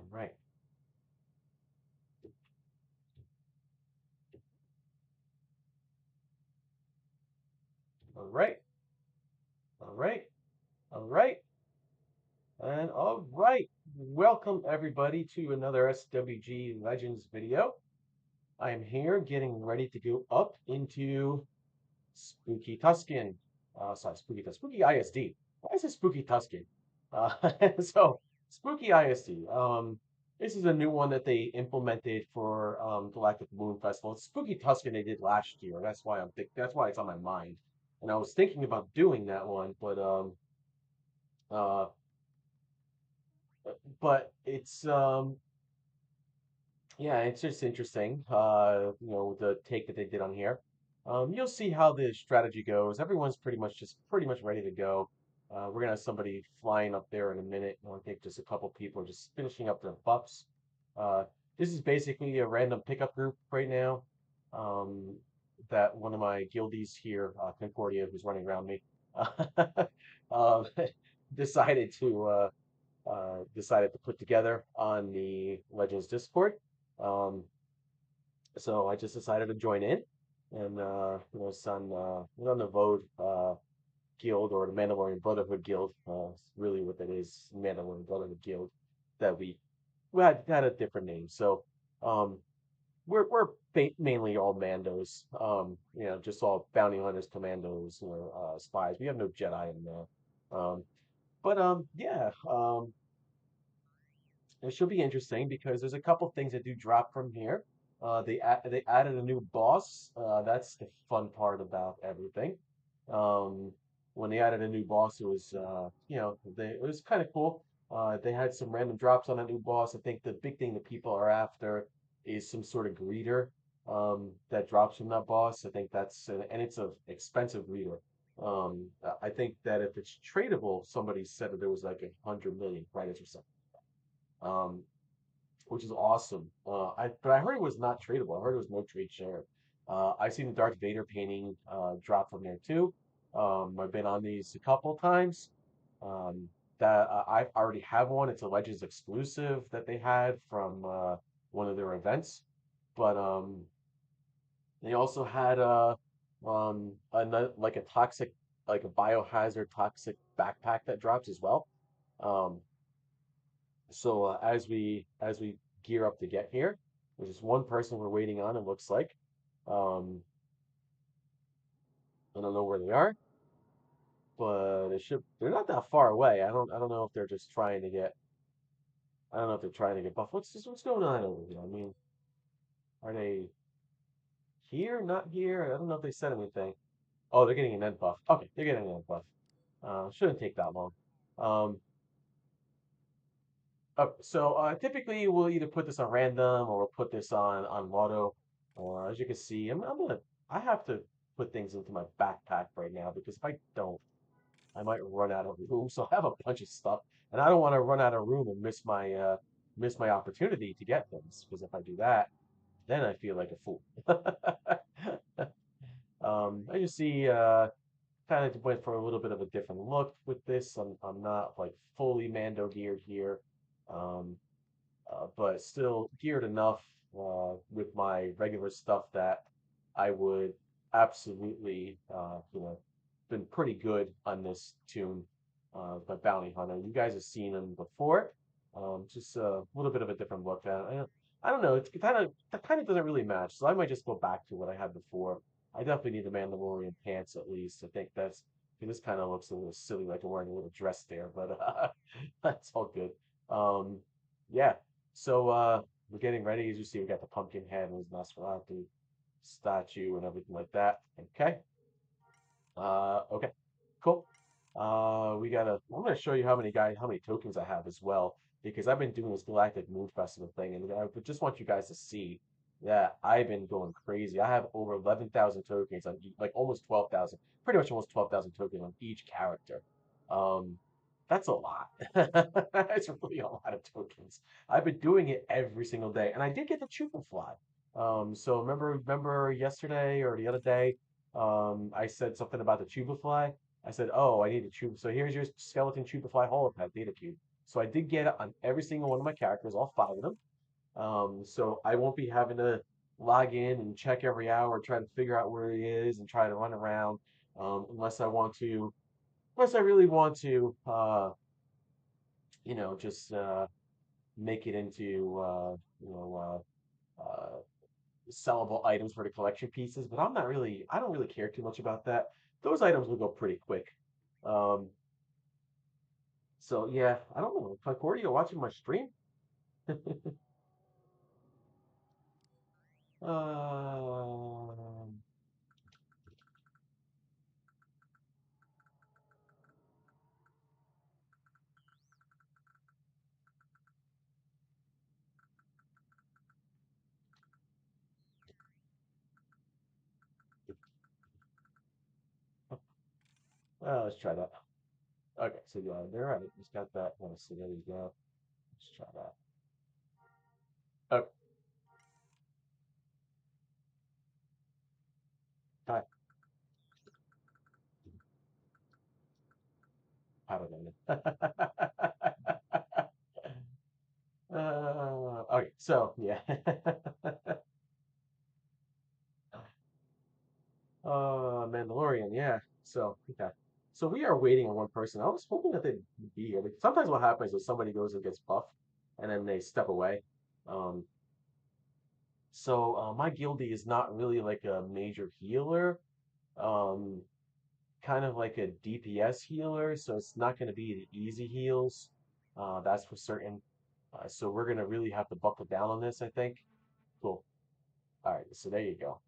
All right. All right. All right. All right. And all right. Welcome everybody to another SWG Legends video. I am here getting ready to go up into Spooky Tuscan. Spooky ISD. Why is it Spooky Tuscan? So Spooky ISD. This is a new one that they implemented for Galactic Moon Festival. It's Spooky Tuscan they did last year. That's why it's on my mind. And I was thinking about doing that one, uh, but it's yeah, it's just interesting. The take that they did on here. You'll see how the strategy goes. Everyone's pretty much ready to go. We're gonna have somebody flying up there in a minute. I think just a couple people are just finishing up their buffs. Uh, this is basically a random pickup group right now. Um, that one of my guildies here, Concordia, who's running around me, uh, decided to put together on the Legends Discord. Um, so I just decided to join in, and it's on the Vogue Guild or the Mandalorian Brotherhood Guild. It's really what that is, Mandalorian Brotherhood Guild. That we had a different name. So um, we're mainly all Mandos. Just all bounty hunters, commandos, spies. We have no Jedi in there. Yeah. It should be interesting because there's a couple things that do drop from here. They added a new boss. That's the fun part about everything. Um, when they added a new boss, it was kind of cool. They had some random drops on that new boss. I think the big thing that people are after is some sort of greeter that drops from that boss. I think and it's an expensive greeter. I think that if it's tradable, somebody said that there was like 100 million credits or something, um, which is awesome. But I heard it was not tradable. I heard it was no trade share. I've seen the Darth Vader painting drop from there too. I've been on these a couple times. Um, that I already have one. It's a Legends exclusive that they had from one of their events. But they also had like a like a biohazard toxic backpack that drops as well. Um, as we gear up to get here, there's just one person we're waiting on. It looks like. Um, I don't know where they are, but they're not that far away. I don't know if they're just trying to get. I don't know if they're trying to get buff. What's going on over here? I mean, are they here? Not here? I don't know if they said anything. Oh, they're getting an end buff. Okay, they're getting an end buff. Shouldn't take that long. Um, typically we'll either put this on random or we'll put this on lotto. Or as you can see, I have to put things into my backpack right now because if I don't, I might run out of room. So I have a bunch of stuff, and I don't want to run out of room and miss my opportunity to get things because if I do that, then I feel like a fool. I just see kind of went for a little bit of a different look with this. I'm not like fully Mando geared here. Um, but still geared enough with my regular stuff that I would absolutely, been pretty good on this tune, by Bounty Hunter. You guys have seen him before. Just a little bit of a different look at it. I don't know. It's kind of doesn't really match, so I might just go back to what I had before. I definitely need the Mandalorian pants at least. This kind of looks a little silly, like I'm wearing a little dress there, but that's all good. Um, yeah. So we're getting ready. As you see, we got the pumpkin head and his Nosferatu statue and everything like that. Okay. Okay. Cool. I'm gonna show you how many tokens I have as well, because I've been doing this Galactic Moon Festival thing, and I just want you guys to see that I've been going crazy. I have over 11,000 tokens on like almost 12,000, pretty much almost 12,000 tokens on each character. Um, that's a lot. That's really a lot of tokens. I've been doing it every single day, and I did get the Chupa Fly. So remember yesterday or the other day, I said something about the Chupa Fly. I said, "Oh, I need a Chupa." So here's your skeleton Chupa Fly holopet data cube. So I did get it on every single one of my characters, all five of them. So I won't be having to log in and check every hour, try to figure out where he is, and try to run around, unless I want to, unless I really want to, just make it into, sellable items for the collection pieces. But I don't really care too much about that. Those items will go pretty quick. Um, so yeah, I don't know. Concordia watching my stream? Um, let's try that. Okay, so yeah, they're right. Just got that. Let's see, there you go. Let's try that. Oh, hi. I don't know. Okay, so yeah. Mandalorian, yeah. So, okay. So we are waiting on one person. I was hoping that they'd be here. Like, sometimes what happens is somebody goes and gets buffed, and then they step away. Um, my guildie is not really like a major healer. Um, Kind of like a DPS healer, so it's not going to be the easy heals. That's for certain. So we're going to really have to buckle down on this, I think. Cool. All right, so there you go.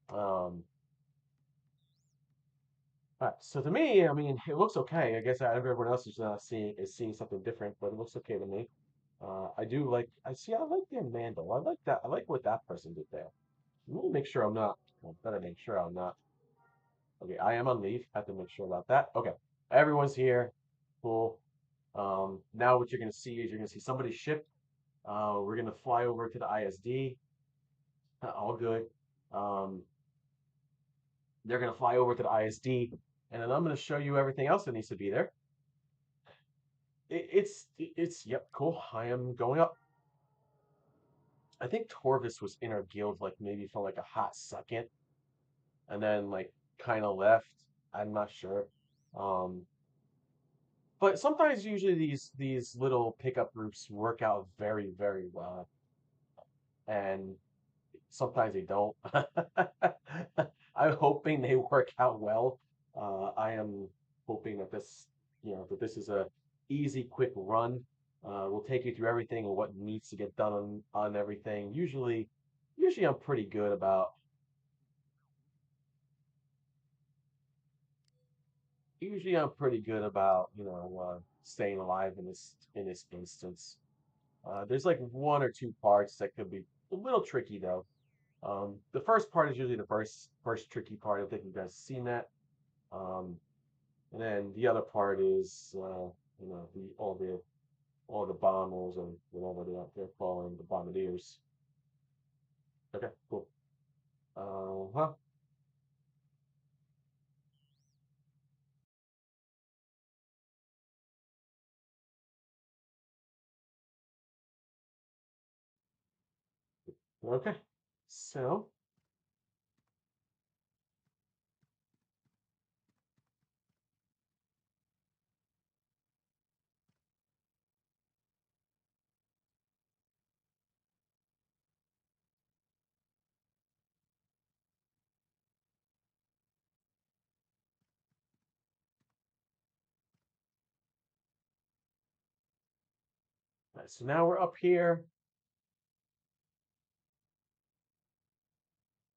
All right, so to me, I mean, it looks okay. I guess everyone else is seeing something different, but it looks okay to me. I do like. I like their Mandel. I like that. I like what that person did there. Let me make sure I'm not. I better make sure I'm not. Okay, I am on leave. Have to make sure about that. Okay, everyone's here. Cool. Now what you're gonna see is you're gonna see somebody ship. We're gonna fly over to the ISD. All good. Um, they're gonna fly over to the ISD, and then I'm gonna show you everything else that needs to be there. It's yep, cool. I am going up. I think Torvis was in our guild like maybe for like a hot second, and then like kind of left. I'm not sure. Um, but sometimes usually these little pickup groups work out very well, and sometimes they don't. I'm hoping they work out well. I am hoping that that this is a easy, quick run. We'll take you through everything and what needs to get done on everything. Usually I'm pretty good about. Usually I'm pretty good about staying alive in this instance. There's like one or two parts that could be a little tricky though. The first part is usually the first tricky part. I think you guys seen that. Um, and then the other part is all the bombers and whatever they're calling the bombardiers. Okay, cool. Huh. Okay. So so now we're up here.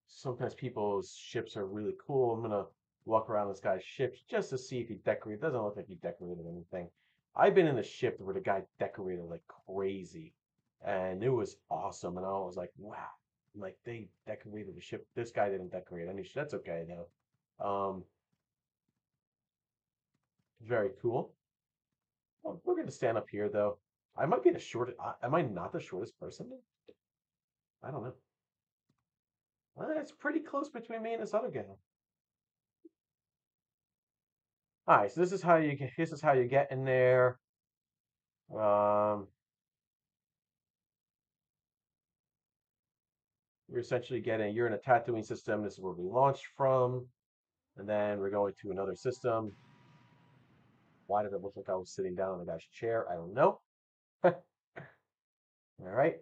Sometimes people's ships are really cool. I'm gonna walk around this guy's ship just to see if he decorated. Doesn't look like he decorated anything. I've been in a ship where the guy decorated like crazy, and it was awesome. And I was like, wow, like they decorated the ship. This guy didn't decorate any. That's okay though. Very cool. Well, we're gonna stand up here though. I might be the shortest. Am I not the shortest person? I don't know. It's pretty close between me and this other guy. All right, so this is how you get in there. Um, you're essentially getting, you're in a Tatooine system. This is where we launched from. And then we're going to another system. Why did it look like I was sitting down in the guy's chair? I don't know. All right.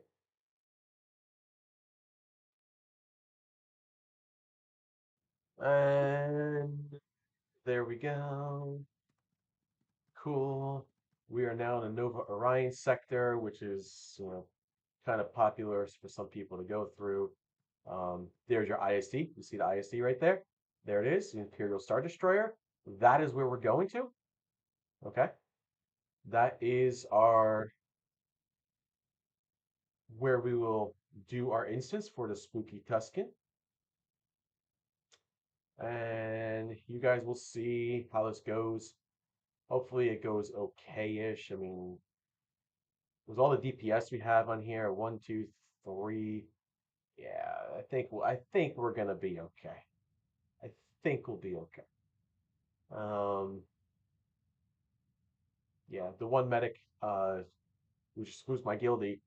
And there we go. Cool. We are now in the Nova Orion sector, which is, kind of popular for some people to go through. There's your ISD. You see the ISD right there? There it is, the Imperial Star Destroyer. That is where we're going to. Okay. That is our where we will do our instance for the Spooky Tuscan. And you guys will see how this goes. Hopefully it goes okay-ish. I mean, with all the DPS we have on here, one, two, three. Yeah, I think we're gonna be okay. I think we'll be okay. Um, yeah, the one medic, who's my guildie,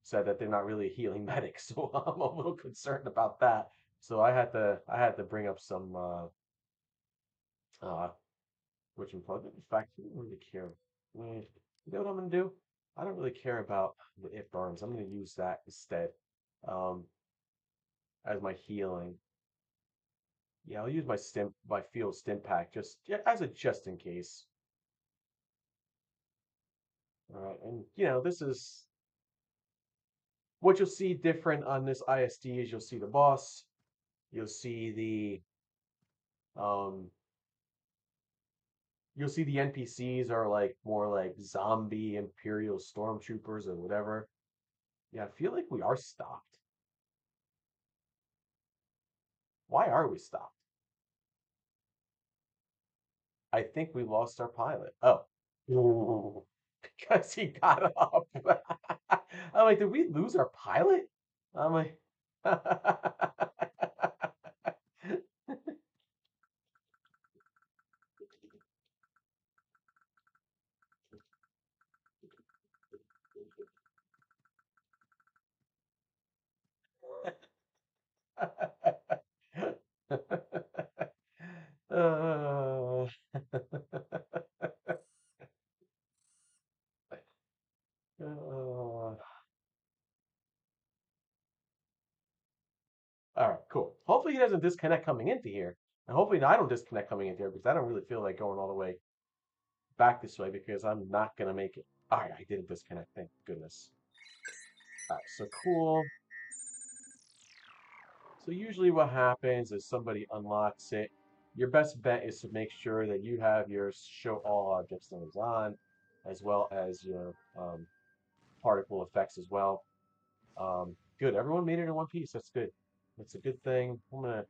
said that they're not really a healing medic, so I'm a little concerned about that. So I had to bring up some uh which implies, in fact, I don't really care. You know what I'm gonna do? I don't really care about the it burns. I'm gonna use that instead, um, as my healing. Yeah, I'll use my field stim pack just as a just in case. All right, and this is what you'll see different on this ISD is you'll see the boss, you'll see um, the NPCs are like more like zombie Imperial stormtroopers or whatever. Yeah, I feel like we are stopped. Why are we stopped? I think we lost our pilot. Oh. Ooh, because he got up. I'm like, did we lose our pilot? I'm like, uh, all right, cool. Hopefully he doesn't disconnect coming into here. And hopefully I don't disconnect coming into here because I don't really feel like going all the way back this way because I'm not gonna make it. All right, I didn't disconnect. Thank goodness. All right, so cool. So usually what happens is somebody unlocks it. Your best bet is to make sure that you have your show all objects things on, as well as your particle effects as well. Good, everyone made it in one piece. That's good. That's a good thing. I'm gonna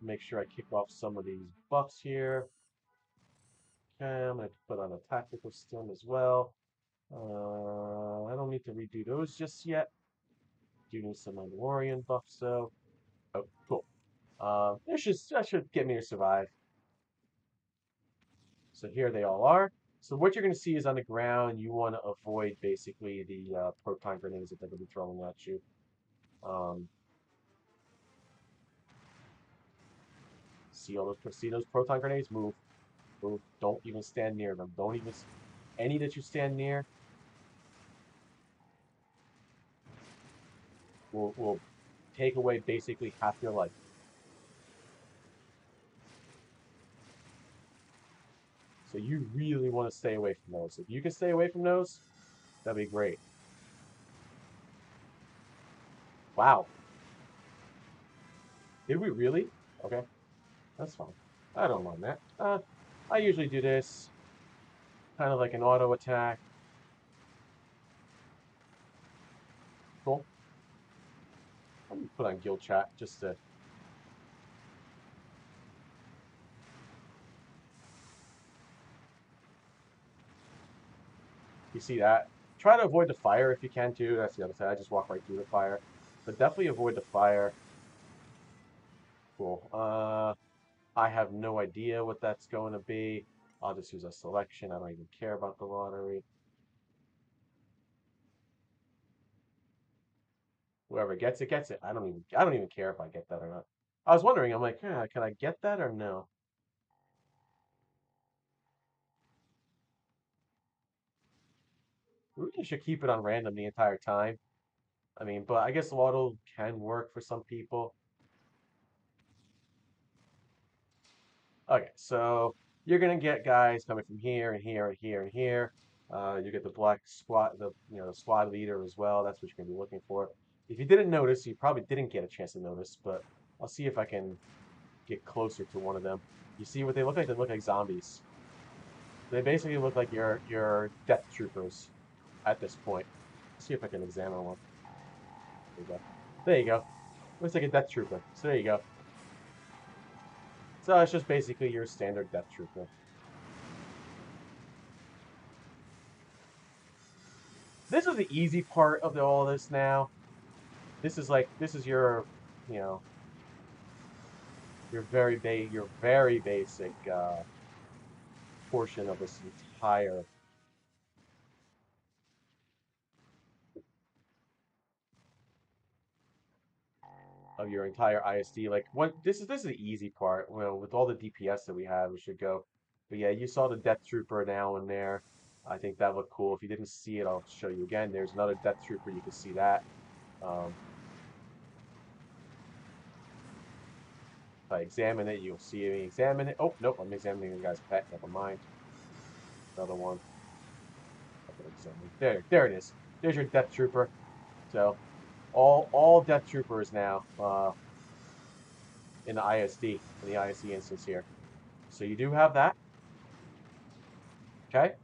make sure I kick off some of these buffs here. Okay, I'm gonna put on a tactical stim as well. I don't need to redo those just yet. Do need some Mandalorian buffs though. Oh, cool. That should get me to survive. So here they all are. So what you're going to see is on the ground, you want to avoid basically the proton grenades that they're going to be throwing at you. Um, see those proton grenades? Move, move. Don't even stand near them. Don't even any that you stand near will take away basically half your life. So you really want to stay away from those. If you can stay away from those, that'd be great. Wow. Did we really? Okay, that's fine. I don't mind that. I usually do this kind of like an auto attack. Cool. I'm gonna put on guild chat just to you see that. Try to avoid the fire if you can too. That's the other side. I just walk right through the fire, but definitely avoid the fire. Cool. I have no idea what that's going to be. I'll just use a selection. I don't even care about the lottery. Whoever gets it gets it. I don't even care if I get that or not. I was wondering, I'm like, can I get that or no? We really should keep it on random the entire time. I mean, but I guess auto can work for some people. Okay, so you're gonna get guys coming from here and here and here and here. You get the black squad, the squad leader as well. That's what you're gonna be looking for. If you didn't notice, you probably didn't get a chance to notice, but I'll see if I can get closer to one of them. You see what they look like? They look like zombies. They basically look like your death troopers at this point. Let's see if I can examine one. There you go. There you go. Looks like a death trooper. So there you go. So it's just basically your standard death trooper. This is the easy part of all this now. This is you know, your very basic portion of this entire of your entire ISD. Like what this is the easy part. Well, with all the DPS that we have, we should go. But yeah, you saw the Death Trooper now and there. I think that looked cool. If you didn't see it, I'll show you again. There's another Death Trooper. You can see that. Um, if I examine it, you'll see me examine it. Oh, nope, I'm examining the guy's pet. Never mind. Another one. There it is. There's your Death Trooper. So all Death Troopers now in the ISD, in the ISD instance here. So you do have that. Okay.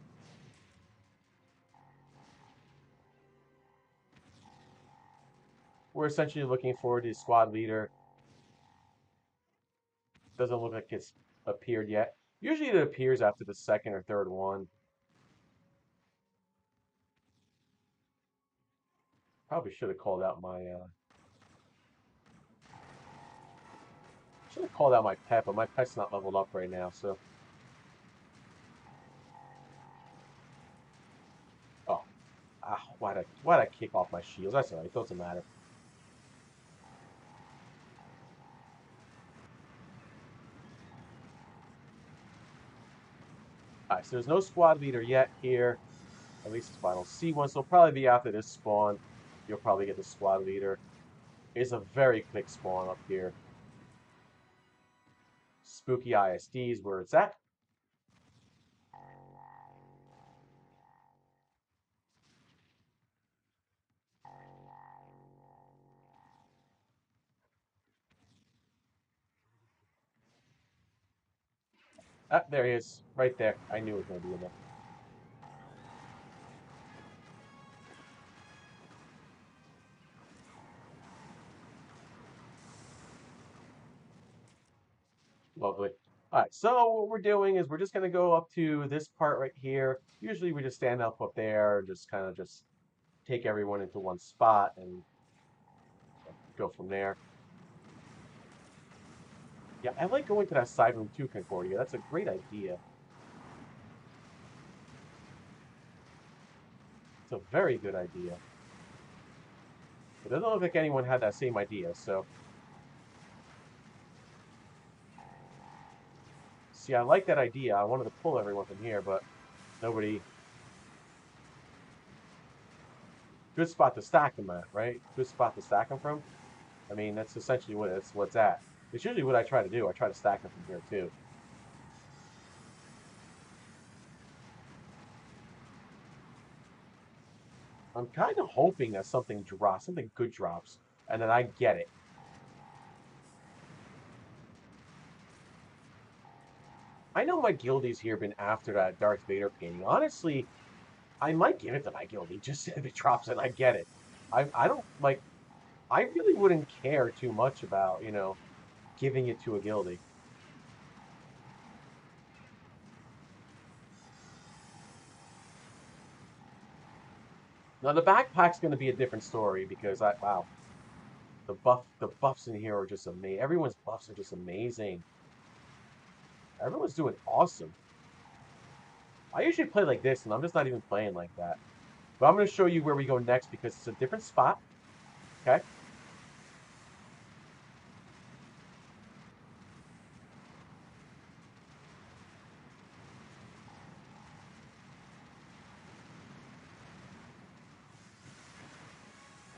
We're essentially looking for the squad leader. Doesn't look like it's appeared yet. Usually it appears after the second or third one. Probably should have called out my should have called out my pet, but my pet's not leveled up right now, so oh. Why'd I kick off my shields? That's alright, it doesn't matter. Alright, so there's no squad leader yet here. At least I don't see one, so it'll probably be after this spawn. You'll probably get the squad leader. It's a very quick spawn up here. Spooky ISD is where it's at. Ah, there he is. Right there. I knew it was going to be in there. Lovely. All right, so what we're doing is we're just going to go up to this part right here. Usually we just stand up there and just kind of just take everyone into one spot and go from there. Yeah, I like going to that side room too, Concordia. That's a great idea. It's a very good idea. It doesn't look like anyone had that same idea, so. See, I like that idea. I wanted to pull everyone from here, but nobody. Good spot to stack them at, right? Good spot to stack them from. I mean, that's essentially what's at. It's usually what I try to do. I try to stack them from here too. I'm kind of hoping that something drops, something good drops, and then I get it. I know my guildie's here been after that Darth Vader painting. Honestly, I might give it to my guildie just if it drops and I get it. I don't like. I really wouldn't care too much about giving it to a guildie. Now the backpack's going to be a different story because wow, the buffs in here are just amazing. Everyone's buffs are just amazing. Everyone's doing awesome. I usually play like this, and I'm just not even playing like that. But I'm going to show you where we go next because it's a different spot. Okay.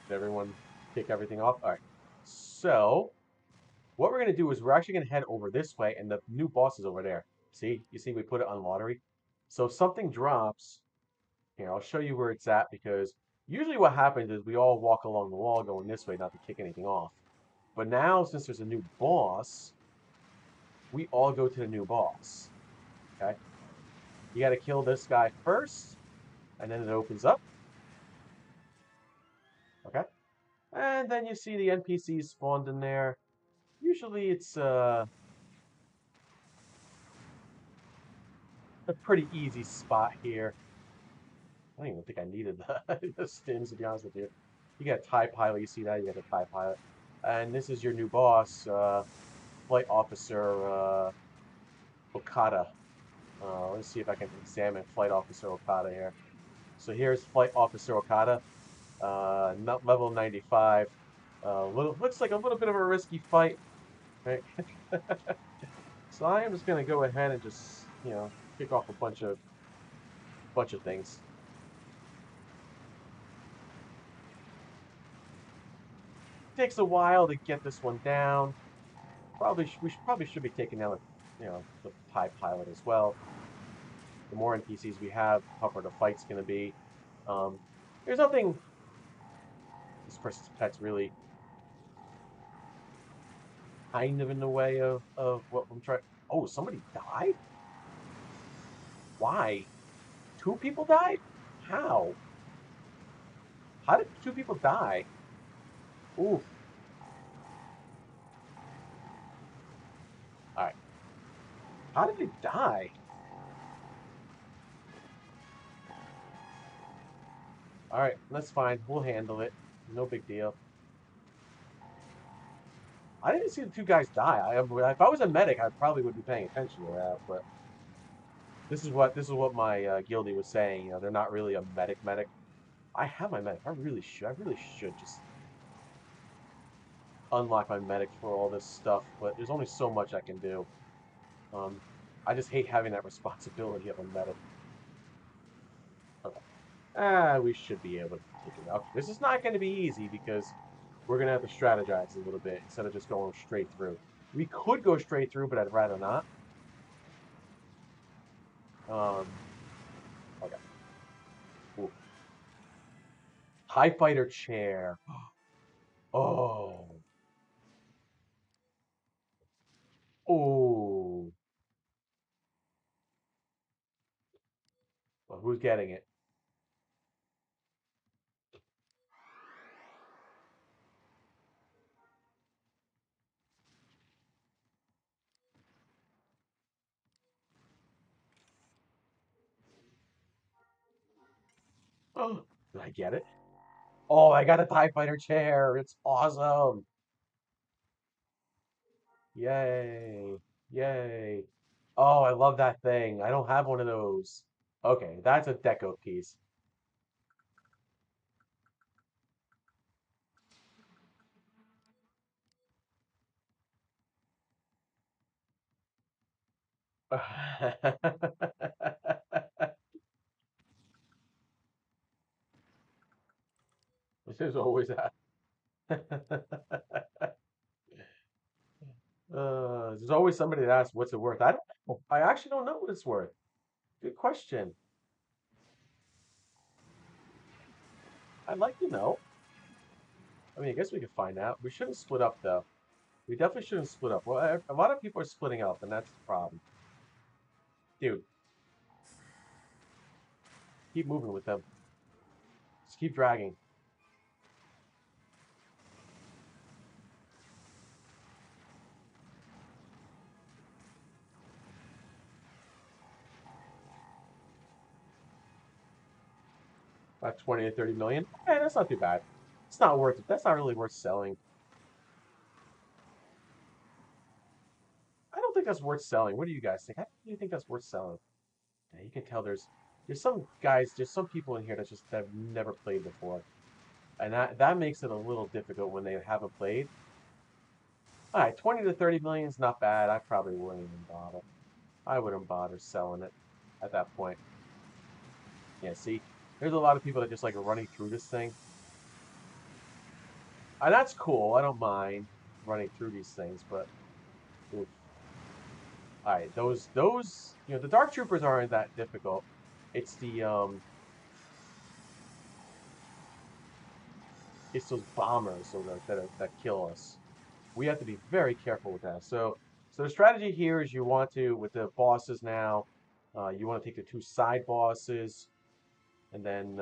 Did everyone kick everything off? All right. So what we're gonna do is we're actually gonna head over this way, and the new boss is over there. See, you see, we put it on lottery. So if something drops, here, I'll show you where it's at because usually what happens is we all walk along the wall going this way, not to kick anything off. But now, since there's a new boss, we all go to the new boss. Okay, you got to kill this guy first, and then it opens up. Okay, and then you see the NPCs spawned in there. Usually, it's a pretty easy spot here. I don't even think I needed the stins, to be honest with you. You got a TIE pilot, you see that? You got a TIE pilot. And this is your new boss, Flight Officer Okada. Let's see if I can examine Flight Officer Okada here. So here's Flight Officer Okada, level 95. Looks like a little bit of a risky fight, right? So I am just gonna go ahead and just, kick off a bunch of things. Takes a while to get this one down. Probably should be taking out, the TIE pilot as well. The more NPCs we have, the tougher the fight's gonna be. Um, there's nothing. This person's pet's really kind of in the way of what I'm trying. Oh, somebody died? Why? Two people died? How? How did two people die? Oof. All right. How did they die? All right, that's fine. We'll handle it. No big deal. I didn't see the two guys die. If I was a medic, I probably would be paying attention to that. But this is what my guildie was saying. They're not really a medic. I have my medic. I really should just unlock my medic for all this stuff. But there's only so much I can do. Um, I just hate having that responsibility of a medic. Okay. We should be able to take it out. This is not going to be easy because we're going to have to strategize a little bit instead of just going straight through. We could go straight through, but I'd rather not. Um, okay. Ooh. TIE fighter chair. Oh. Oh. Well, who's getting it? Oh, did I get it? Oh, I got a TIE fighter chair. It's awesome. Yay. Yay. Oh, I love that thing. I don't have one of those. Okay, that's a deco piece. This is always that. There's always somebody that asks, what's it worth? I don't know. I actually don't know what it's worth. Good question. I'd like to know. I mean, I guess we could find out. We shouldn't split up, though. We definitely shouldn't split up. Well, a lot of people are splitting up, and that's the problem. Dude, keep moving with them. Just keep dragging. About 20 to 30 million. Hey, that's not too bad. It's not worth it. That's not really worth selling. I don't think that's worth selling. What do you guys think? I do you think that's worth selling? Yeah, you can tell there's some guys, there's some people in here that have never played before, and that makes it a little difficult when they haven't played. All right, 20 to 30 million is not bad. I probably wouldn't even bother. I wouldn't bother selling it at that point. Yeah, see, there's a lot of people that just like running through this thing. That's cool. I don't mind running through these things, but oof. All right, those the Dark Troopers aren't that difficult. It's the it's those bombers that kill us. We have to be very careful with that. So the strategy here is you want to with the bosses now, you want to take the two side bosses and then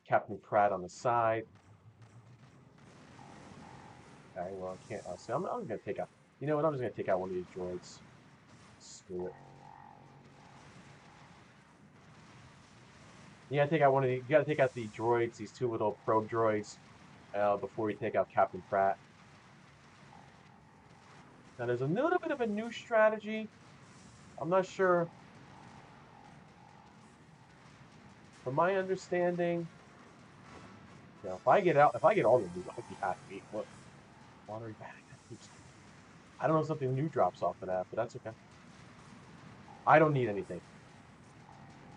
Captain Pratt on the side. Okay, well I can't. So I'm gonna take out. You know what? I'm just gonna take out one of these droids. Screw it. You gotta take out one of the. You gotta take out the droids. These two little probe droids before you take out Captain Pratt. Now there's a little bit of a new strategy. I'm not sure. From my understanding, if I get all the loot, I'd be happy. What? Watery bag. I don't know if something new drops off of that, but that's okay. I don't need anything.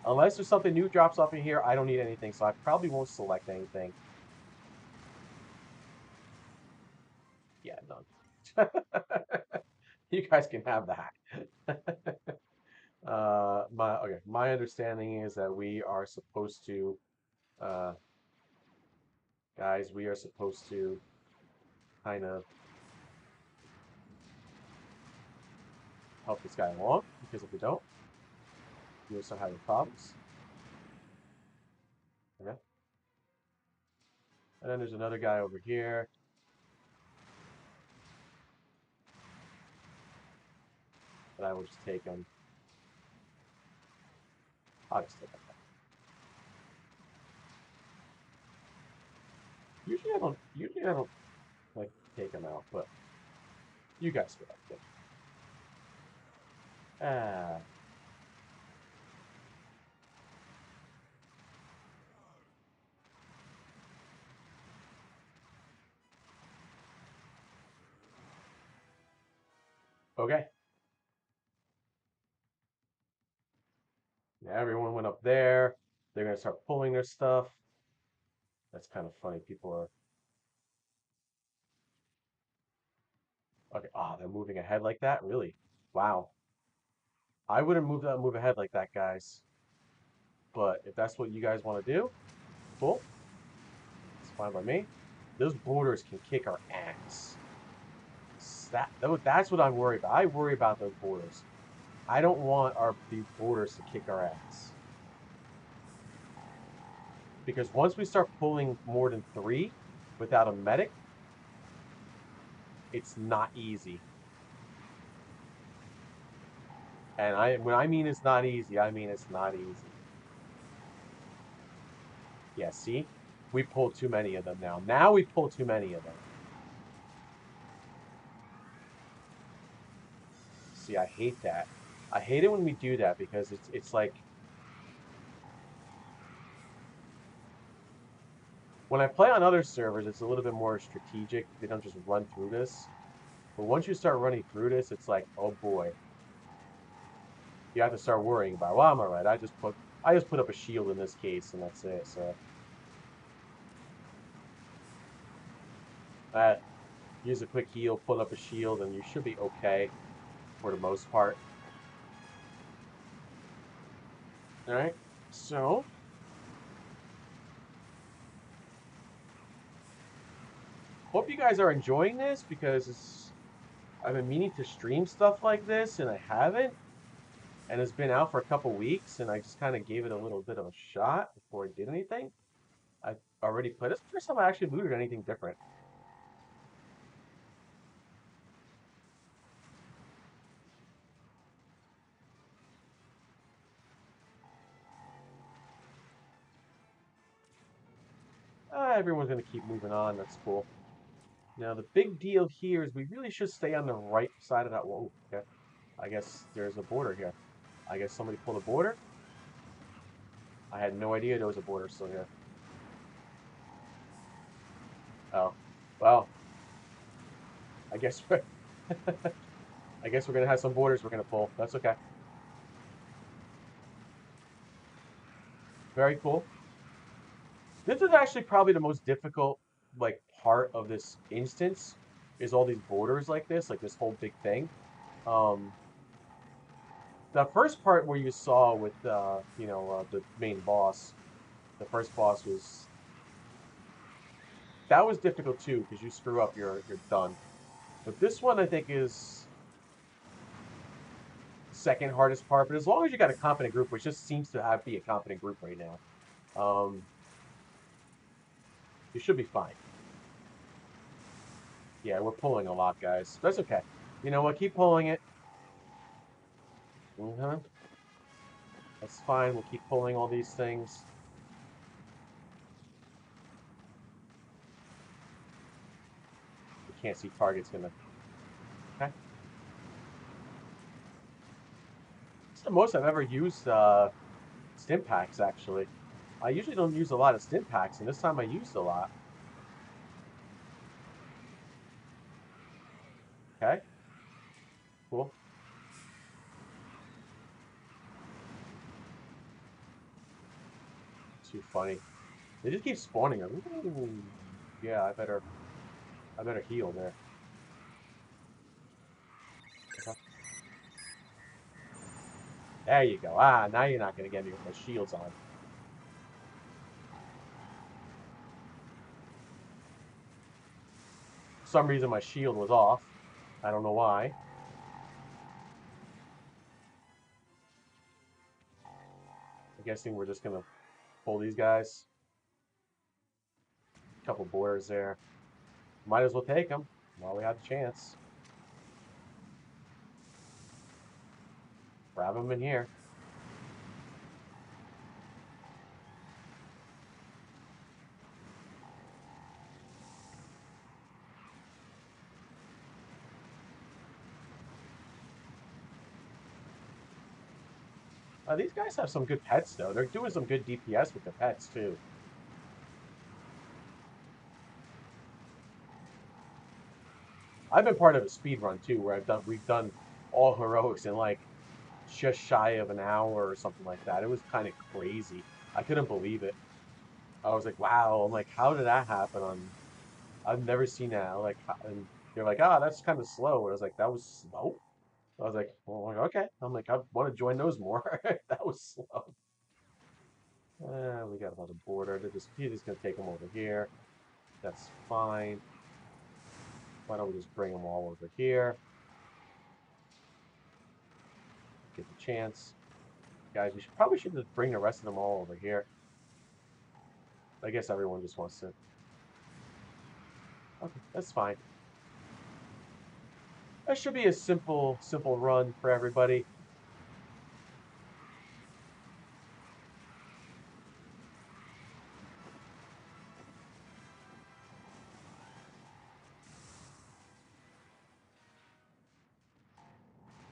Unless there's something new drops off in here, I don't need anything, so I probably won't select anything. Yeah, none. You guys can have that. My understanding is that we are supposed to, uh, guys, we are supposed to kind of help this guy along, because if we don't, you'll start having problems. Okay. And then there's another guy over here. But I will just take him. I'll just take him. Usually I don't like take him out, but you guys get up there. Okay. Yeah, everyone went up there. They're gonna start pulling their stuff. That's kind of funny. People are okay. Ah, they're moving ahead like that? Really? Wow. I wouldn't move ahead like that, guys. But if that's what you guys want to do, cool. It's fine by me. Those borders can kick our ass. That's what I'm worried about. I worry about those borders. I don't want these borders to kick our ass. Because once we start pulling more than 3 without a medic, it's not easy. And when I mean it's not easy, I mean it's not easy. Yeah, see? We pulled too many of them now. Now we pull too many of them. See, I hate that. I hate it when we do that because it's like when I play on other servers, it's a little bit more strategic. They don't just run through this. But once you start running through this, it's like, oh boy. You have to start worrying about, well, I'm alright. I just put up a shield in this case and that's it. So use a quick heal, put up a shield, and you should be okay for the most part. Alright, so hope you guys are enjoying this because I've been meaning to stream stuff like this and I haven't. And it's been out for a couple weeks and I just kind of gave it a little bit of a shot before I did anything. I already played. It's the first time I actually looted anything different. Everyone's going to keep moving on. That's cool. Now, the big deal here is we really should stay on the right side of that wall. Okay. I guess there's a border here. I guess somebody pulled a border. I had no idea there was a border still here. Oh, well, I guess we're, I guess we're gonna have some borders we're gonna pull. That's okay. Very cool. This is actually probably the most difficult like part of this instance is all these borders like this whole big thing. Um, the first part where you saw with the main boss, the first boss was that was difficult too because you screw up, you're done. But this one I think is second hardest part. But as long as you got a competent group, which just seems to have be a competent group right now, um, you should be fine. Yeah, we're pulling a lot, guys. That's okay. You know what? Keep pulling it. Uh-huh. That's fine. We'll keep pulling all these things. We can't see targets gonna. Okay. It's the most I've ever used stim packs actually. I usually don't use a lot of stim packs, and this time I used a lot. Okay, cool. Too funny. They just keep spawning them. Ooh. Yeah, I better heal there. Okay. There you go. Ah, now you're not gonna get me with my shields on. For some reason my shield was off. I don't know why. I'm guessing we're just gonna pull these guys. Couple borders there. Might as well take them while we have the chance. Grab them in here. These guys have some good pets, though. They're doing some good DPS with the pets, too. I've been part of a speed run, too, where we've done all heroics in, like, just shy of an hour or something like that. It was kind of crazy. I couldn't believe it. I was like, wow. I'm like, how did that happen I've never seen that. Like, and they're like, ah, that's kind of slow. And I was like, that was slow? I was like, well, like, okay. I'm like, I want to join those more. That was slow. We got another border. He's just gonna take them over here. That's fine. Why don't we just bring them all over here? Get the chance. Guys, we probably should just bring the rest of them all over here. I guess everyone just wants to. Okay, that's fine. That should be a simple run for everybody.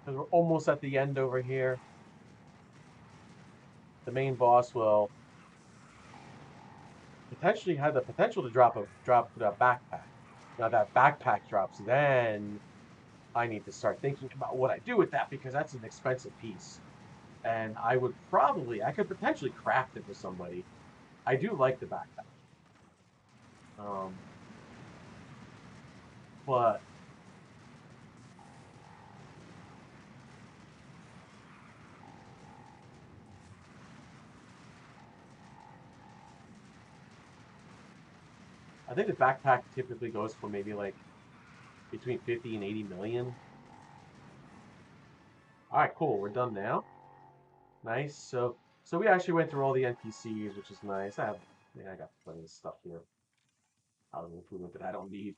Because we're almost at the end over here. The main boss will potentially have the potential to drop the backpack. Now that backpack drops, then I need to start thinking about what I do with that because that's an expensive piece. And I could potentially craft it for somebody. I do like the backpack. Um, but I think the backpack typically goes for maybe like between 50 and 80 million. All right, cool. We're done now. Nice. So we actually went through all the NPCs, which is nice. I got plenty of stuff here. Housing improvement that I don't need.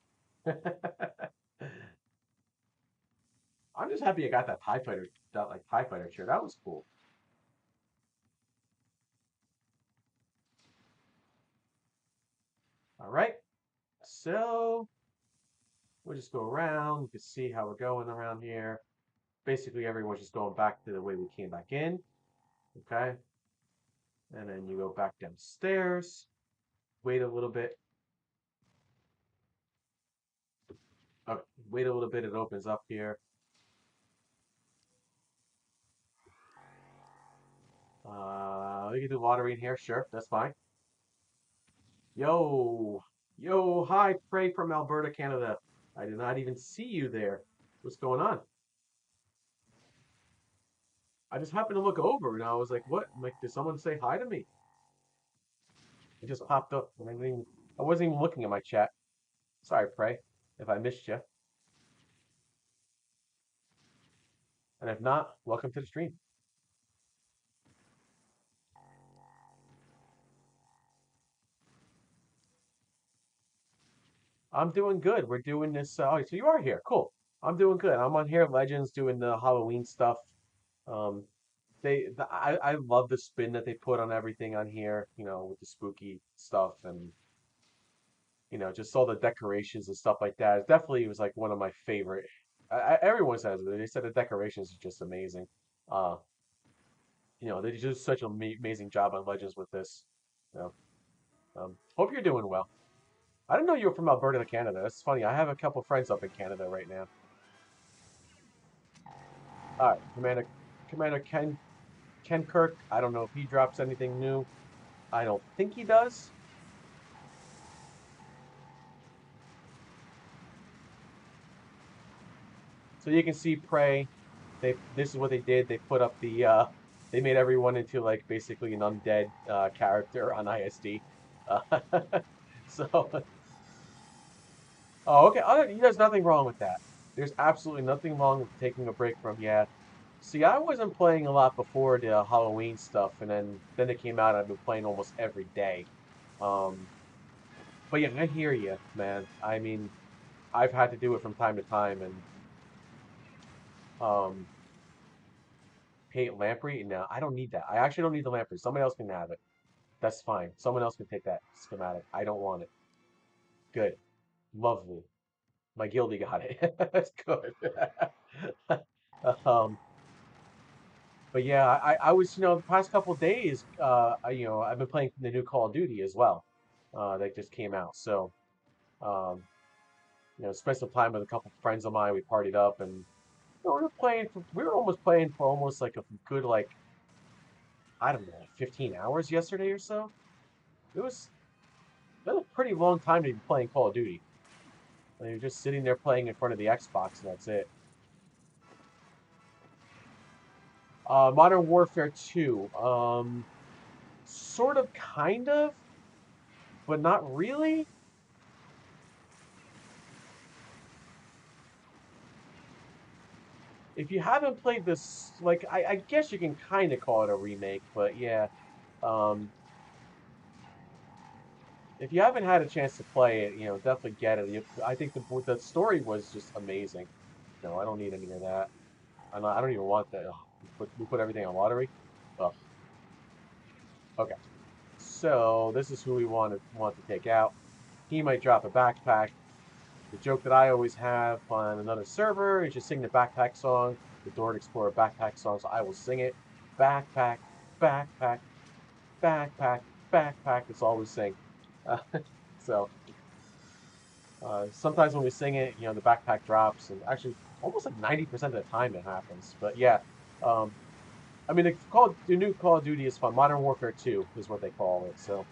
I'm just happy I got that TIE fighter, that like TIE fighter chair. That was cool. All right. So we'll just go around. You can see how we're going around here. Basically, everyone's just going back to the way we came back in. Okay. And then you go back downstairs. Wait a little bit. Okay. Wait a little bit. It opens up here. We can do lottery in here. Sure. That's fine. Yo. Yo, hi, Prey from Alberta, Canada. I did not even see you there. What's going on? I just happened to look over and I was like, what? I'm like, did someone say hi to me? It just popped up and I wasn't even looking at my chat. Sorry, Prey, if I missed you. And if not, welcome to the stream. I'm doing good. We're doing this. Oh, so you are here. Cool. I'm doing good. I'm on here at Legends doing the Halloween stuff. Um, I love the spin that they put on everything on here, with the spooky stuff and just all the decorations and stuff like that. It definitely was like one of my favorite. Everyone says it. They said the decorations are just amazing. Uh, they did just such an amazing job on Legends with this. You know, hope you're doing well. I didn't know you were from Alberta, Canada. That's funny. I have a couple friends up in Canada right now. All right, Commander Ken Kirk. I don't know if he drops anything new. I don't think he does. So you can see Prey. This is what they did. They put up they made everyone into like basically an undead character on ISD. Uh, so oh okay, there's nothing wrong with that. There's absolutely nothing wrong with taking a break from yeah. See, I wasn't playing a lot before the Halloween stuff, and then it came out. I've been playing almost every day. Um, but yeah, I hear you, man. I mean, I've had to do it from time to time, and um, hey, lamprey? No, I don't need that. I actually don't need the lamprey. Somebody else can have it. That's fine. Someone else can take that schematic. I don't want it. Good. Lovely. My guildie got it. That's good. um, but yeah, I was, the past couple of days, I've been playing the new Call of Duty as well. That just came out. So, um, spent some time with a couple of friends of mine. We partied up and we were almost playing for almost like a good, like, I don't know, 15 hours yesterday or so. It was That's a pretty long time to be playing Call of Duty. Like, you're just sitting there playing in front of the Xbox and that's it. Modern Warfare 2. Sort of, kind of, but not really. If you haven't played this, like, I guess you can kind of call it a remake, but yeah. Um, if you haven't had a chance to play it, definitely get it. I think the story was just amazing. No, I don't need any of that. I don't even want that. Ugh, we put everything on lottery. Ugh. Okay. So this is who we want to take out. He might drop a backpack. The joke that I always have on another server is just sing the backpack song, the Door to Explorer backpack song. So I will sing it. Backpack, backpack, backpack, backpack. It's all we sing. Uh, so sometimes when we sing it, the backpack drops, and actually almost like 90% of the time it happens. But yeah, um, I mean the new Call of Duty is fun. Modern Warfare 2 is what they call it. So.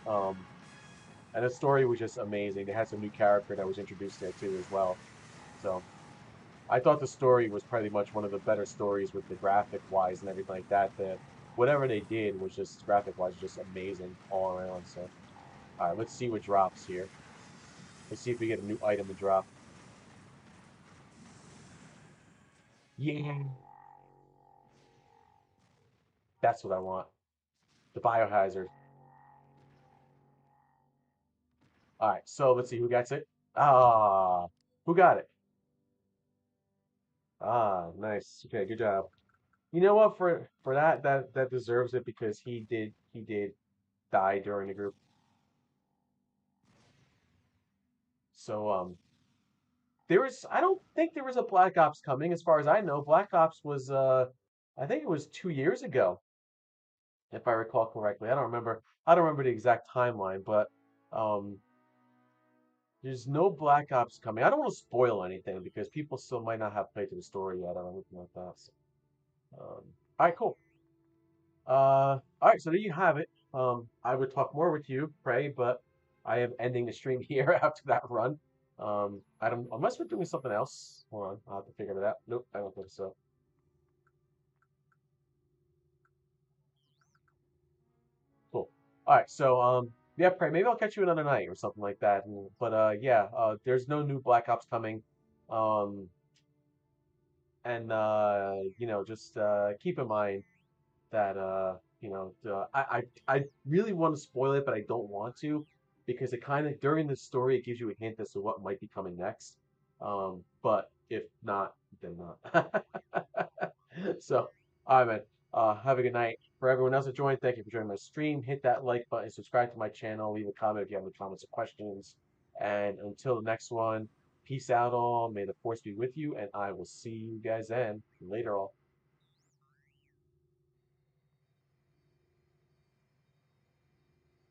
Um, And the story was just amazing. They had some new character that was introduced there too as well. So I thought the story was pretty much one of the better stories with the graphic wise and everything like that. That whatever they did was just graphic wise just amazing all around. So all right, let's see what drops here. Let's see if we get a new item to drop. Yeah, that's what I want. The biohazard. All right, so let's see who gets it. Ah, who got it? Ah, nice. Okay, good job. You know what? For that deserves it because he did die during the group. So I don't think there was a Black Ops coming, as far as I know. Black Ops was I think it was 2 years ago, if I recall correctly. I don't remember the exact timeline, but um there's no Black Ops coming. I don't want to spoil anything because people still might not have played through the story yet or anything like that. So, all right, cool. All right, so there you have it. I would talk more with you, Prey, but I am ending the stream here after that run. I don't unless we're doing something else. Hold on, I'll have to figure it out. Nope, I don't think so. Cool. All right, so yeah, pray. Maybe I'll catch you another night or something like that. But yeah, there's no new Black Ops coming. Um, and just keep in mind that I really want to spoil it, but I don't want to because it kind of during the story it gives you a hint as to what might be coming next. But if not, then not. So, all right, man. Have a good night. For everyone else that joined, thank you for joining my stream. Hit that like button, subscribe to my channel, leave a comment if you have any comments or questions. And until the next one, peace out, all. May the force be with you, and I will see you guys then. Later, all.